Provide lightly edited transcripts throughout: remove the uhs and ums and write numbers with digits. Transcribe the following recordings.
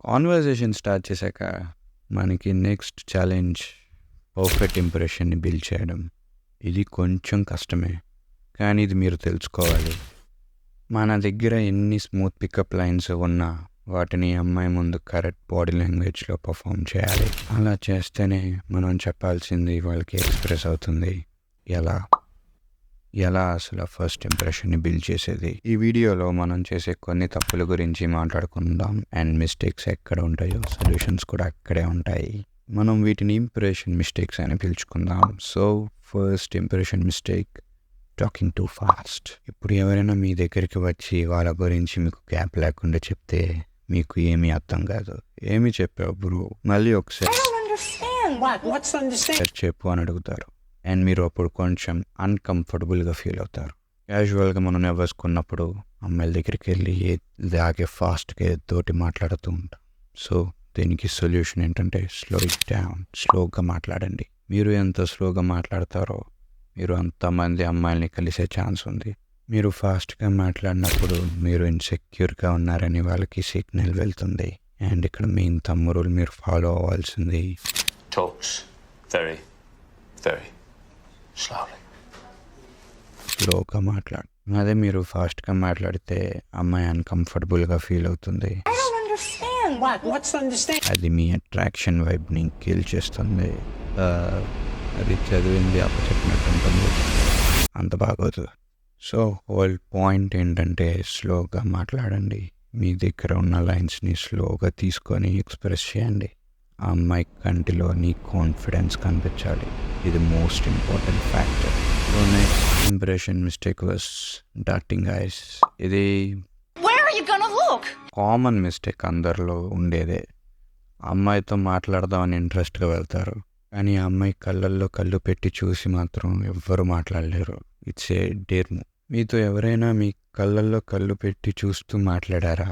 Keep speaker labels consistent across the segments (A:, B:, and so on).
A: Conversation start చేశాక మనకి next challenge perfect ఇంప్రెషన్ని build చేయడం. ఇది కొంచెం కష్టమే, కానీ ఇది మీరు తెలుసుకోవాలి. మన దగ్గర ఎన్ని స్మూత్ పికప్ లైన్స్ ఉన్నా వాటిని అమ్మాయి ముందు కరెక్ట్ బాడీ లాంగ్వేజ్లో పర్ఫామ్ చేయాలి. అలా చేస్తేనే మనం చెప్పాల్సింది వాళ్ళకి ఎక్స్ప్రెస్ అవుతుంది. ఎలా అసలు ఫస్ట్ ఇంప్రెషన్ని బిల్డ్ చేసేది. ఈ వీడియోలో మనం చేసే కొన్ని తప్పుల గురించి మాట్లాడుకుందాం. అండ్ మిస్టేక్స్ ఎక్కడ ఉంటాయో సొల్యూషన్స్ కూడా అక్కడే ఉంటాయి. మనం వీటిని ఇంప్రెషన్ మిస్టేక్స్ అని పిలుచుకుందాం. So first impression mistake, talking too fast. ఇప్పుడు ఎవరైనా మీ దగ్గరికి వచ్చి వాళ్ళ గురించి మీకు గ్యాప్ లేకుండా చెప్తే మీకు ఏమీ అర్థం కాదు. ఏమి చెప్పావు బ్రో, మళ్ళీ ఒకసారి చెప్పు అని అడుగుతారు. అండ్ మీరు అప్పుడు కొంచెం అన్కంఫర్టబుల్గా ఫీల్ అవుతారు. క్యాజువల్గా మనం నవ్వేసుకున్నప్పుడు అమ్మాయిల దగ్గరికి వెళ్ళి ఇలాగే ఫాస్ట్గా తోటి మాట్లాడుతూ ఉంటాం. సో దీనికి సొల్యూషన్ ఏంటంటే స్లో ఇట్ డౌన్. స్లోగా మాట్లాడండి. మీరు ఎంత స్లోగా మాట్లాడతారో మీరు అంతమంది అమ్మాయిల్ని కలిసే ఛాన్స్ ఉంది. మీరు ఫాస్ట్గా మాట్లాడినప్పుడు మీరు ఇన్సెక్యూర్గా ఉన్నారని వాళ్ళకి సిగ్నల్ వెళ్తుంది. అండ్ ఇక్కడ మెయిన్ తమ్ముడు మీరు ఫాలో అవ్వాల్సింది స్లోగా మాట్లాడు. అదే మీరు ఫాస్ట్గా మాట్లాడితే అమ్మాయి అన్కంఫర్టబుల్గా ఫీల్ అవుతుంది. అది మీ అట్రాక్షన్ వైబ్ని కిల్ చేస్తుంది. అది చదివింది అప్పచెప్పినట్టు ఉంటుంది, అంత బాగోదు. సో హోల్ పాయింట్ ఏంటంటే స్లోగా మాట్లాడండి. మీ దగ్గర ఉన్న లైన్స్ని స్లోగా తీసుకొని ఎక్స్ప్రెస్ చేయండి. ఆ అమ్మాయి కంటిలోని కాన్ఫిడెన్స్ కనిపించాలి. ఇది most important factor. So next impression mistake was darting eyes. ఇది కామన్ మిస్టేక్, అందరిలో ఉండేదే. అమ్మాయితో మాట్లాడదామని ఇంట్రెస్ట్గా వెళ్తారు, కానీ ఆ అమ్మాయి కళ్ళల్లో కళ్ళు పెట్టి చూసి మాత్రం ఎవ్వరు మాట్లాడలేరు. It's a dare. మీతో ఎవరైనా మీ కళ్ళల్లో కళ్ళు పెట్టి చూస్తూ మాట్లాడారా?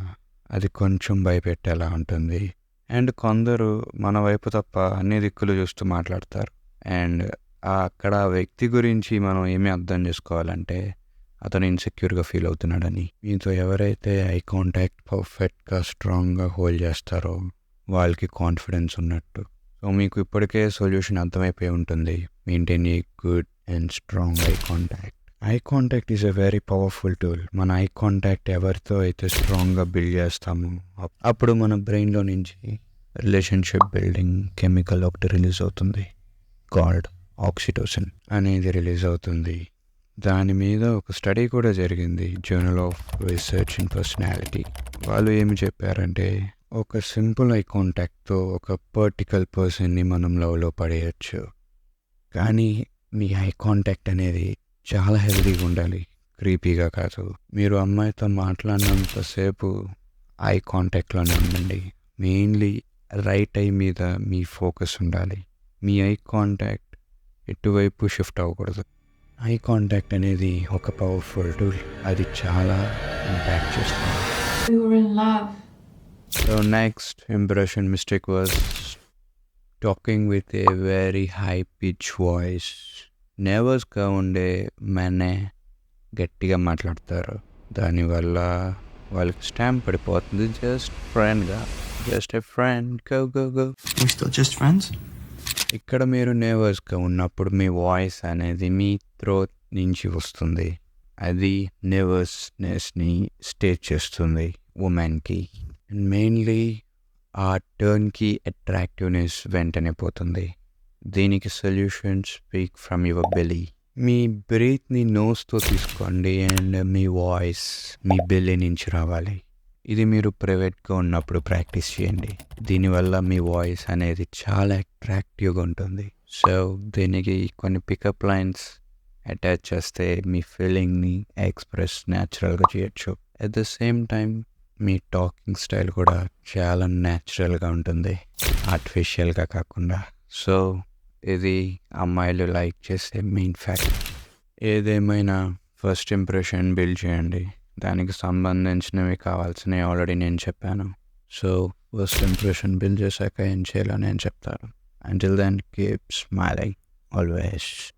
A: అది కొంచెం భయపెట్టేలా ఉంటుంది. అండ్ కొందరు మన వైపు తప్ప అన్ని దిక్కులు చూస్తూ మాట్లాడతారు. అండ్ అక్కడ ఆ వ్యక్తి గురించి మనం ఏమి అర్థం చేసుకోవాలంటే అతను ఇన్సెక్యూర్గా ఫీల్ అవుతున్నాడని. మీతో ఎవరైతే ఐ కాంటాక్ట్ పర్ఫెక్ట్గా స్ట్రాంగ్గా హోల్డ్ చేస్తారో వాళ్ళకి కాన్ఫిడెన్స్ ఉన్నట్టు. సో మీకు ఇప్పటికే సొల్యూషన్ అర్థమైపోయి ఉంటుంది. Maintain a good and strong eye contact. Eye contact is a very powerful tool. మన ఐ కాంటాక్ట్ ఎవరితో అయితే స్ట్రాంగ్గా బిల్డ్ చేస్తామో అప్పుడు మన బ్రెయిన్లో నుంచి రిలేషన్షిప్ బిల్డింగ్ కెమికల్ ఒకటి రిలీజ్ అవుతుంది, కాల్డ్ ఆక్సిటోసిన్ అనేది రిలీజ్ అవుతుంది. దాని మీద ఒక స్టడీ కూడా జరిగింది, journal of research in personality. వాళ్ళు ఏమి చెప్పారంటే ఒక సింపుల్ ఐ కాంటాక్ట్తో ఒక పర్టికల్ పర్సన్ని మనం లవ్లో పడేయచ్చు. కానీ మీ ఐ కాంటాక్ట్ అనేది చాలా హెల్దీగా ఉండాలి, క్రీపీగా కాదు. మీరు అమ్మాయితో మాట్లాడినంతసేపు ఐ కాంటాక్ట్లోనే ఉండండి. మెయిన్లీ రైట్ ఐ మీద మీ ఫోకస్ ఉండాలి. మీ ఐ కాంటాక్ట్ ఎటువైపు షిఫ్ట్ అవ్వకూడదు. ఐ కాంటాక్ట్ అనేది ఒక పవర్ఫుల్ టూల్. అది చాలా ఇంపాక్ట్ చేస్తుంది. So next impression mistake was talking with a very high pitch voice. నర్వస్గా ఉండే మెనే గట్టిగా మాట్లాడతారు. దానివల్ల వాళ్ళకి స్టాంప్ పడిపోతుంది. Just a friend go.
B: Just friends?
A: ఇక్కడ మీరు నర్వస్గా ఉన్నప్పుడు మీ వాయిస్ అనేది మీ థ్రోట్ నుంచి వస్తుంది. అది నర్వస్నెస్ని స్టేట్ చేస్తుంది ఉమెన్కి. మెయిన్లీ ఆ టర్న్కి అట్రాక్టివ్నెస్ వెంటనే పోతుంది. దీనికి solution speak from your belly. మీ బ్రీత్ని నోస్తో తీసుకోండి అండ్ మీ వాయిస్ మీ బెల్లీ నుంచి రావాలి. ఇది మీరు ప్రైవేట్గా ఉన్నప్పుడు ప్రాక్టీస్ చేయండి. దీనివల్ల మీ వాయిస్ అనేది చాలా అట్రాక్టివ్గా ఉంటుంది. సో దీనికి కొన్ని పికప్ లైన్స్ అటాచ్ చేస్తే మీ ఫీలింగ్ని ఎక్స్ప్రెస్ న్యాచురల్గా చేయొచ్చు. At the same time me talking style కూడా చాలా న్యాచురల్గా ఉంటుంది, ఆర్టిఫిషియల్గా కాకుండా. సో ఇది అమ్మాయిలు లైక్ చేసే మెయిన్ ఫ్యాక్ట్. ఏదేమైనా ఫస్ట్ ఇంప్రెషన్ బిల్డ్ చేయండి. దానికి సంబంధించినవి కావాల్సినవి ఆల్రెడీ నేను చెప్పాను. సో ఫస్ట్ ఇంప్రెషన్ బిల్డ్ చేశాక ఏం చేయాలో నేను చెప్తాను. Until then, keep smiling always.